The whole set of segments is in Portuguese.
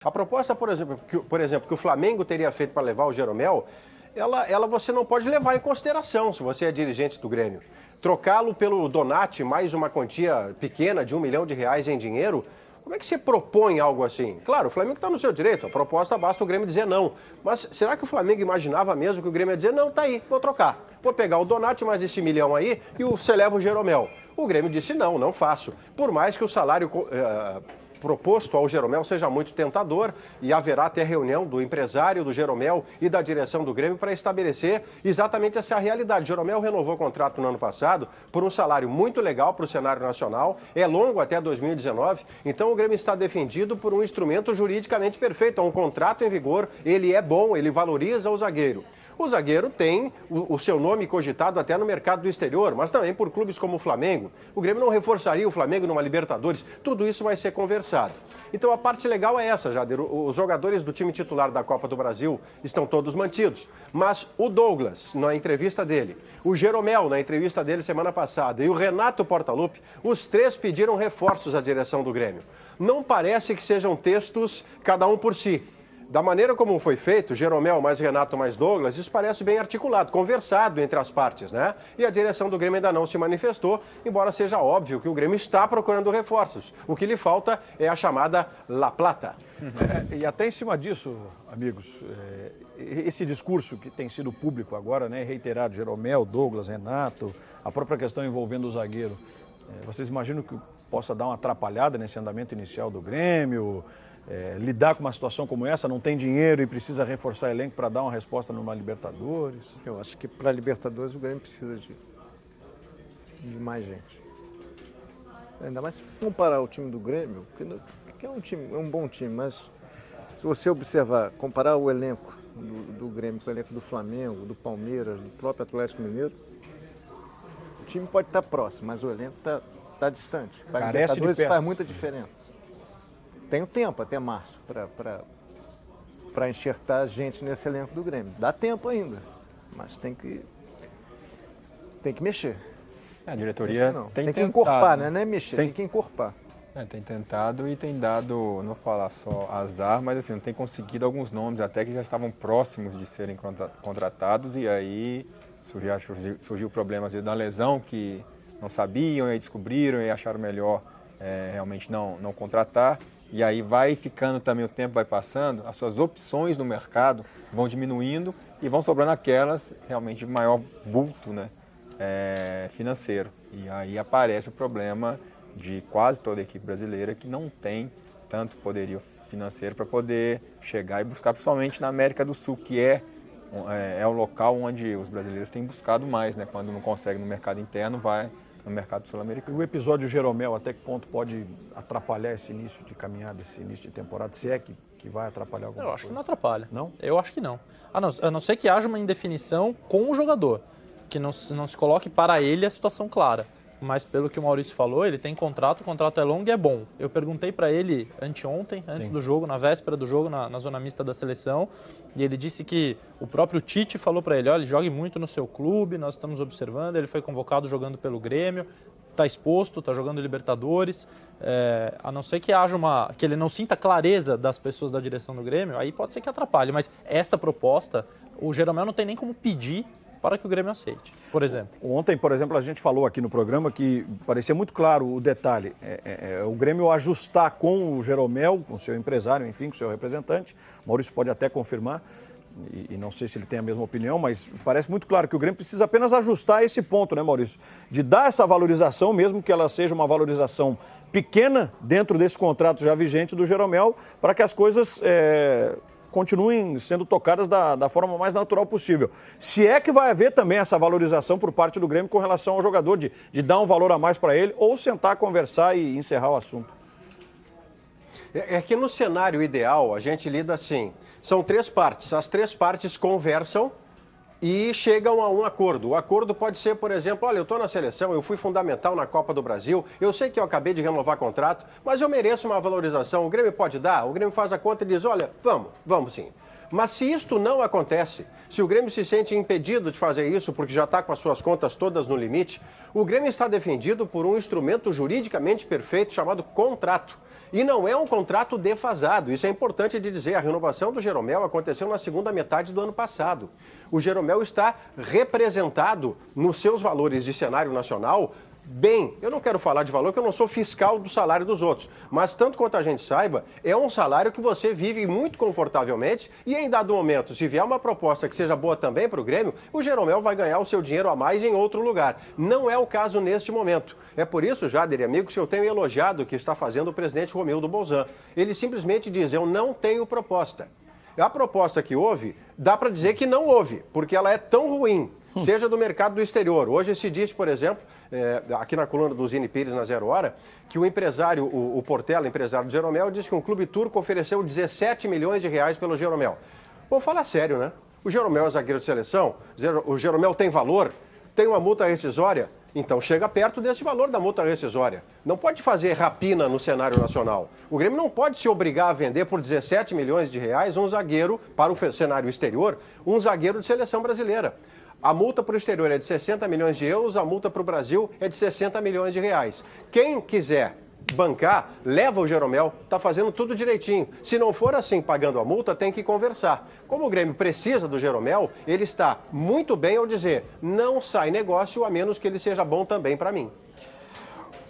A proposta, por exemplo, que o Flamengo teria feito para levar o Jeromel, ela você não pode levar em consideração se você é dirigente do Grêmio. Trocá-lo pelo Donati, mais uma quantia pequena de R$1 milhão em dinheiro, como é que você propõe algo assim? Claro, o Flamengo está no seu direito, a proposta basta o Grêmio dizer não. Mas será que o Flamengo imaginava mesmo que o Grêmio ia dizer não, tá aí, vou trocar. Vou pegar o Donati mais esse milhão aí e você leva o Jeromel. O Grêmio disse não, não faço. Por mais que o salário proposto ao Jeromel seja muito tentador e haverá até reunião do empresário do Jeromel e da direção do Grêmio para estabelecer exatamente essa realidade. O Jeromel renovou o contrato no ano passado por um salário muito legal para o cenário nacional, é longo até 2019, então o Grêmio está defendido por um instrumento juridicamente perfeito, é um contrato em vigor, ele é bom, ele valoriza o zagueiro. O zagueiro tem o seu nome cogitado até no mercado do exterior, mas também por clubes como o Flamengo. O Grêmio não reforçaria o Flamengo numa Libertadores. Tudo isso vai ser conversado. Então a parte legal é essa, Jader. Os jogadores do time titular da Copa do Brasil estão todos mantidos. Mas o Douglas, na entrevista dele, o Jeromel, na entrevista dele semana passada, e o Renato Portaluppi, os três pediram reforços à direção do Grêmio. Não parece que sejam textos cada um por si. Da maneira como foi feito, Jeromel mais Renato mais Douglas, isso parece bem articulado, conversado entre as partes, né? E a direção do Grêmio ainda não se manifestou, embora seja óbvio que o Grêmio está procurando reforços. O que lhe falta é a chamada La Plata. E até em cima disso, amigos, esse discurso que tem sido público agora, né, reiterado, Jeromel, Douglas, Renato, a própria questão envolvendo o zagueiro, vocês imaginam que possa dar uma atrapalhada nesse andamento inicial do Grêmio? Lidar com uma situação como essa, não tem dinheiro e precisa reforçar elenco para dar uma resposta numa Libertadores? Eu acho que para a Libertadores o Grêmio precisa de mais gente. Ainda mais se comparar o time do Grêmio, que é um bom time, mas se você observar, comparar o elenco do Grêmio com o elenco do Flamengo, do Palmeiras, do próprio Atlético Mineiro, o time pode estar próximo, mas o elenco está distante. Para a Libertadores faz muita diferença. Tem o tempo até março para enxertar gente nesse elenco do Grêmio. Dá tempo ainda, mas tem que mexer. A diretoria tem que encorpar, né? Não é mexer, tem que encorpar. Tem tentado e tem dado, não vou falar só azar, mas assim, não tem conseguido alguns nomes até que já estavam próximos de serem contratados e aí surgiu o problema às vezes da lesão que não sabiam e aí descobriram e acharam melhor realmente não contratar. E aí vai ficando também, o tempo vai passando, as suas opções no mercado vão diminuindo e vão sobrando aquelas realmente de maior vulto, né, financeiro. E aí aparece o problema de quase toda a equipe brasileira que não tem tanto poderio financeiro para poder chegar e buscar, principalmente na América do Sul, que é o local onde os brasileiros têm buscado mais, né? Quando não consegue no mercado interno, vai no mercado sul-americano. O episódio Jeromel, até que ponto pode atrapalhar esse início de caminhada, esse início de temporada, se é que vai atrapalhar alguma coisa? Eu acho que não atrapalha. Não? Eu acho que não. A não ser que haja uma indefinição com o jogador, que não se coloque para ele a situação clara. Mas pelo que o Maurício falou, ele tem contrato, o contrato é longo e é bom. Eu perguntei para ele anteontem, antes do jogo, na véspera do jogo, na zona mista da seleção, e ele disse que o próprio Tite falou para ele, olha, jogue muito no seu clube, nós estamos observando, ele foi convocado jogando pelo Grêmio, está exposto, está jogando Libertadores, a não ser que haja que ele não sinta clareza das pessoas da direção do Grêmio, aí pode ser que atrapalhe, mas essa proposta, o Jeromel não tem nem como pedir para que o Grêmio aceite, por exemplo. Ontem, por exemplo, a gente falou aqui no programa que parecia muito claro o detalhe. O Grêmio ajustar com o Jeromel, com o seu empresário, enfim, com o seu representante. O Maurício pode até confirmar, e não sei se ele tem a mesma opinião, mas parece muito claro que o Grêmio precisa apenas ajustar esse ponto, né, Maurício? De dar essa valorização, mesmo que ela seja uma valorização pequena dentro desse contrato já vigente do Jeromel, para que as coisas continuem sendo tocadas da forma mais natural possível. Se é que vai haver também essa valorização por parte do Grêmio com relação ao jogador, de dar um valor a mais para ele, ou sentar, conversar e encerrar o assunto. É que no cenário ideal a gente lida assim, são três partes, as três partes conversam e chegam a um acordo. O acordo pode ser, por exemplo, olha, eu estou na seleção, eu fui fundamental na Copa do Brasil, eu sei que eu acabei de renovar contrato, mas eu mereço uma valorização, o Grêmio pode dar? O Grêmio faz a conta e diz, olha, vamos sim. Mas se isto não acontece, se o Grêmio se sente impedido de fazer isso porque já está com as suas contas todas no limite, o Grêmio está defendido por um instrumento juridicamente perfeito chamado contrato. E não é um contrato defasado, isso é importante de dizer. A renovação do Jeromel aconteceu na segunda metade do ano passado. O Jeromel está representado nos seus valores de cenário nacional bem. Eu não quero falar de valor, porque eu não sou fiscal do salário dos outros. Mas, tanto quanto a gente saiba, é um salário que você vive muito confortavelmente e, em dado momento, se vier uma proposta que seja boa também para o Grêmio, o Jeromel vai ganhar o seu dinheiro a mais em outro lugar. Não é o caso neste momento. É por isso, Jader e amigos, que eu tenho elogiado o que está fazendo o presidente Romildo Bolzan. Ele simplesmente diz, eu não tenho proposta. A proposta que houve, dá para dizer que não houve, porque ela é tão ruim, seja do mercado do exterior. Hoje se diz, por exemplo, aqui na coluna do Zine Pires, na Zero Hora, que o empresário, o Portela, empresário do Jeromel, disse que um clube turco ofereceu 17 milhões de reais pelo Jeromel. Vamos falar sério, né? O Jeromel é zagueiro de seleção, o Jeromel tem valor, tem uma multa rescisória, então chega perto desse valor da multa rescisória. Não pode fazer rapina no cenário nacional. O Grêmio não pode se obrigar a vender por 17 milhões de reais um zagueiro para o cenário exterior, um zagueiro de seleção brasileira. A multa para o exterior é de 60 milhões de euros, a multa para o Brasil é de 60 milhões de reais. Quem quiser bancar, leva o Jeromel, está fazendo tudo direitinho. Se não for assim, pagando a multa, tem que conversar. Como o Grêmio precisa do Jeromel, ele está muito bem ao dizer, não sai negócio a menos que ele seja bom também para mim.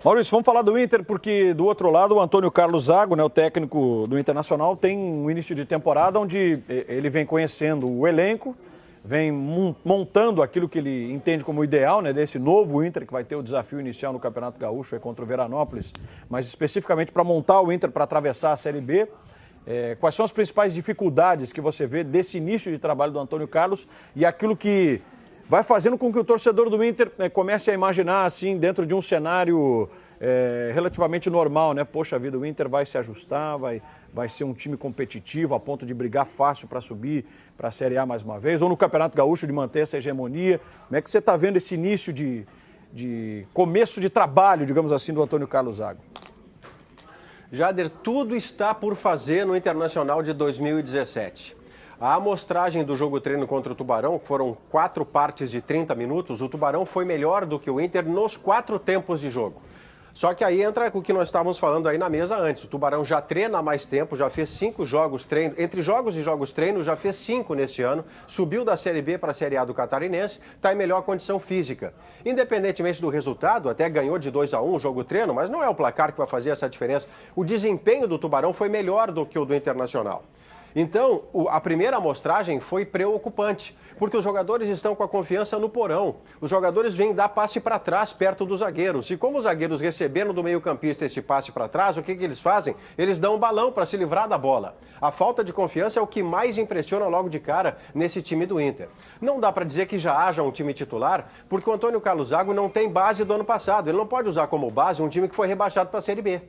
Maurício, vamos falar do Inter, porque do outro lado o Antônio Carlos Zago, né, o técnico do Internacional, tem um início de temporada onde ele vem conhecendo o elenco, vem montando aquilo que ele entende como ideal, né, desse novo Inter que vai ter o desafio inicial no Campeonato Gaúcho contra o Veranópolis, mas especificamente para montar o Inter para atravessar a Série B. Quais são as principais dificuldades que você vê desse início de trabalho do Antônio Carlos e aquilo que vai fazendo com que o torcedor do Inter comece a imaginar assim, dentro de um cenário relativamente normal, né? Poxa vida, o Inter vai se ajustar, vai ser um time competitivo a ponto de brigar fácil para subir para a Série A mais uma vez, ou no Campeonato Gaúcho de manter essa hegemonia. Como é que você está vendo esse início de começo de trabalho, digamos assim, do Antônio Carlos Zago? Jader, tudo está por fazer no Internacional de 2017. A amostragem do jogo treino contra o Tubarão, que foram 4 partes de 30 minutos, o Tubarão foi melhor do que o Inter nos 4 tempos de jogo. Só que aí entra o que nós estávamos falando aí na mesa antes. O Tubarão já treina há mais tempo, já fez 5 jogos treino. Entre jogos e jogos treino, já fez 5 neste ano. Subiu da Série B para a Série A do Catarinense, está em melhor condição física. Independentemente do resultado, até ganhou de 2-1 o jogo treino, mas não é o placar que vai fazer essa diferença. O desempenho do Tubarão foi melhor do que o do Internacional. Então, a primeira amostragem foi preocupante, porque os jogadores estão com a confiança no porão. Os jogadores vêm dar passe para trás, perto dos zagueiros. E como os zagueiros receberam do meio-campista esse passe para trás, o que eles fazem? Eles dão um balão para se livrar da bola. A falta de confiança é o que mais impressiona logo de cara nesse time do Inter. Não dá para dizer que já haja um time titular, porque o Antônio Carlos Zago não tem base do ano passado. Ele não pode usar como base um time que foi rebaixado para a Série B.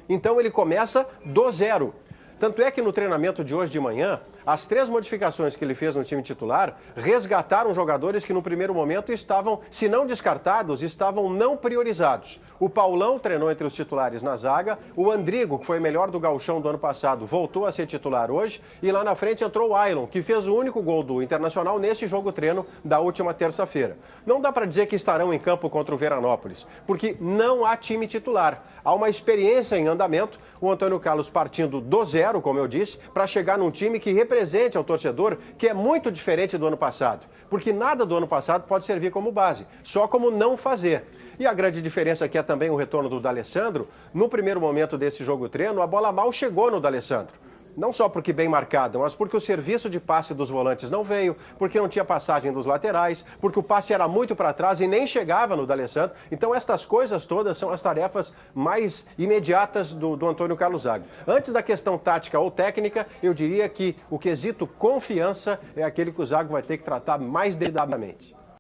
Então ele começa do zero. Tanto é que no treinamento de hoje de manhã, as 3 modificações que ele fez no time titular resgataram jogadores que no primeiro momento estavam, se não descartados, estavam não priorizados. O Paulão treinou entre os titulares na zaga, o Andrigo, que foi melhor do gauchão do ano passado, voltou a ser titular hoje, e lá na frente entrou o Ailon, que fez o único gol do Internacional nesse jogo treino da última terça-feira. Não dá para dizer que estarão em campo contra o Veranópolis, porque não há time titular. Há uma experiência em andamento, o Antônio Carlos partindo do zero, como eu disse, para chegar num time que represente ao torcedor, que é muito diferente do ano passado. Porque nada do ano passado pode servir como base, só como não fazer. E a grande diferença aqui é também o retorno do D'Alessandro. No primeiro momento desse jogo treino, a bola mal chegou no D'Alessandro. Não só porque bem marcado, mas porque o serviço de passe dos volantes não veio, porque não tinha passagem dos laterais, porque o passe era muito para trás e nem chegava no D'Alessandro. Então estas coisas todas são as tarefas mais imediatas do Antônio Carlos Zago. Antes da questão tática ou técnica, eu diria que o quesito confiança é aquele que o Zago vai ter que tratar mais detalhadamente.